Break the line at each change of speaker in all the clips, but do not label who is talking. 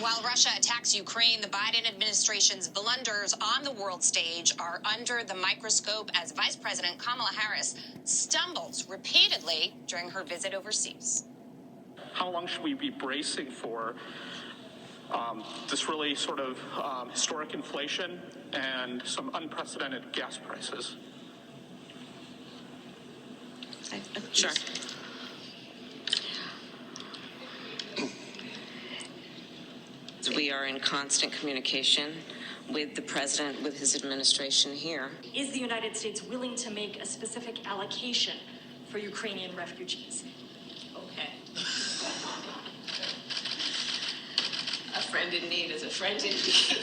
While Russia attacks Ukraine, the Biden administration's blunders on the world stage are under the microscope as Vice President Kamala Harris stumbles repeatedly during her visit overseas.
How long should we be bracing for this really sort of historic inflation and some unprecedented gas prices?
Sure. We are in constant communication with the president, with his administration here.
Is the United States willing to make a specific allocation for Ukrainian refugees?
Okay. A friend in need is a friend in need.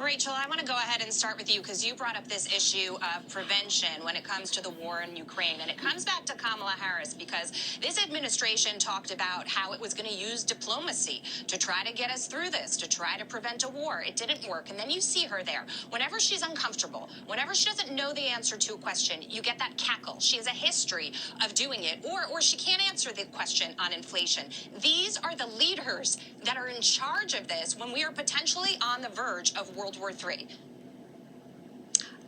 Rachel, I want to go ahead and start with you because you brought up this issue of prevention when it comes to the war in Ukraine. And it comes back to Kamala Harris because this administration talked about how it was going to use diplomacy to try to get us through this, to try to prevent a war. It didn't work. And then you see her there. Whenever she's uncomfortable, whenever she doesn't know the answer to a question, you get that cackle. She has a history of doing it. Or she can't answer the question on inflation. These are the leaders that are in charge of this when we are potentially on the verge of World War III.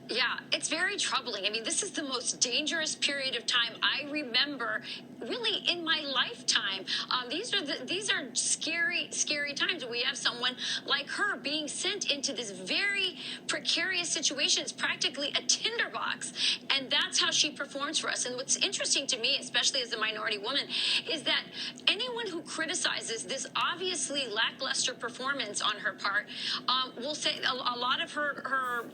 Yeah, it's very troubling. I mean, this is the most dangerous period of time I remember, really, in my lifetime. These are scary, scary times. We have someone like her being sent into this very precarious situation. It's practically a tinderbox, and that's how she performs for us. And what's interesting to me, especially as a minority woman, is that anyone who criticizes this obviously lackluster performance on her part will say a lot of her,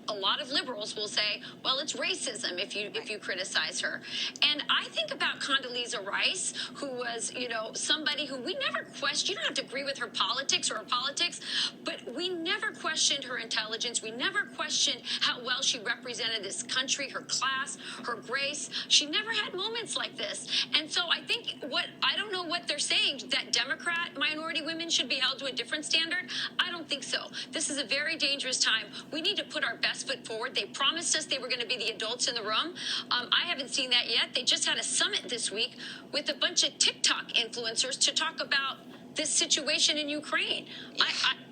a lot of liberals will say, well, it's racism if you criticize her. And I think about Condoleezza Rice, who was, somebody who we never questioned. You don't have to agree with her politics or her politics, but we never questioned her intelligence. We never questioned how well she represented this country, her class, her grace. She never had moments like this. And so I think I don't know what they're saying, that Democrat minority women should be held to a different standard. I don't think so. This is a very dangerous time. We need to put our best foot forward. They promised us they were going to be the adults in the room. I haven't seen that yet. They just had a summit this week with a bunch of TikTok influencers to talk about this situation in Ukraine.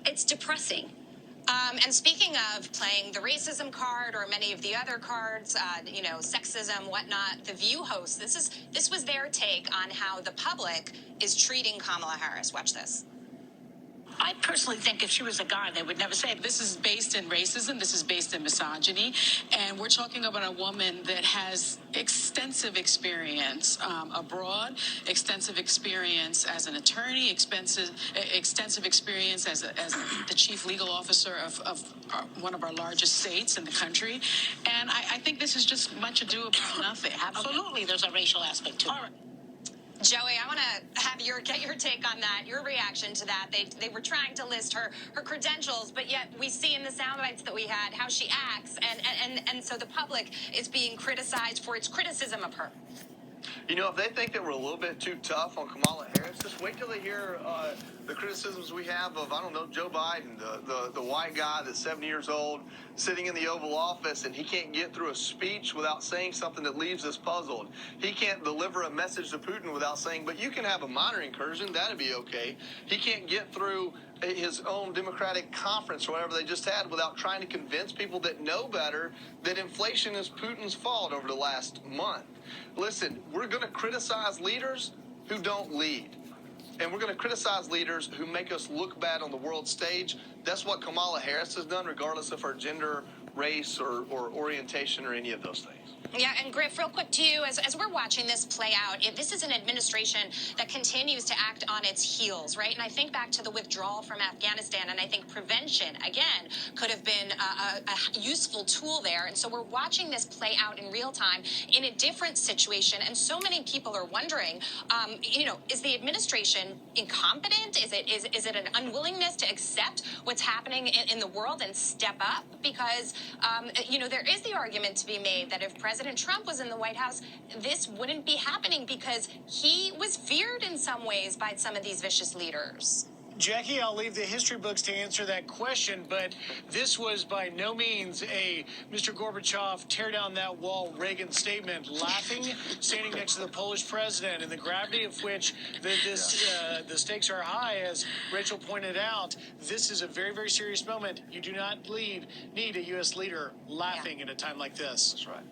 It's depressing.
And speaking of playing the racism card or many of the other cards, sexism, whatnot, the View hosts, this was their take on how the public is treating Kamala Harris. Watch this.
I personally think if she was a guy, they would never say it. This is based in racism. This is based in misogyny. And we're talking about a woman that has extensive experience abroad, extensive experience as an attorney, extensive experience as the chief legal officer of one of our largest states in the country. And I think this is just much ado about nothing.
Absolutely, there's a racial aspect to it.
All right.
Joey, I want to have get your take on that, your reaction to that. They were trying to list her credentials, but yet we see in the sound bites that we had how she acts, and so the public is being criticized for its criticism of her.
If they think that we're a little bit too tough on Kamala Harris, just wait till they hear the criticisms we have of, Joe Biden, the white guy that's 70 years old, sitting in the Oval Office, and he can't get through a speech without saying something that leaves us puzzled. He can't deliver a message to Putin without saying, but you can have a minor incursion, that'd be okay. He can't get through his own Democratic conference or whatever they just had without trying to convince people that know better that inflation is Putin's fault over the last month. Listen, we're going to criticize leaders who don't lead. And we're going to criticize leaders who make us look bad on the world stage. That's what Kamala Harris has done, regardless of her gender, race, or orientation, or any of those things.
Yeah, and Griff, real quick to you, as we're watching this play out, this is an administration that continues to act on its heels, right? And I think back to the withdrawal from Afghanistan, and I think prevention, again, could have been a useful tool there. And so we're watching this play out in real time in a different situation, and so many people are wondering, is the administration incompetent? Is it an unwillingness to accept what's happening in the world and step up? Because, there is the argument to be made that if President Trump was in the White House, this wouldn't be happening because he was feared in some ways by some of these vicious leaders.
Jackie, I'll leave the history books to answer that question, but this was by no means a Mr. Gorbachev tear down that wall Reagan statement, laughing, standing next to the Polish president, and the gravity of which the stakes are high, as Rachel pointed out. This is a very, very serious moment. You do not need a U.S. leader laughing at a time like this.
That's right.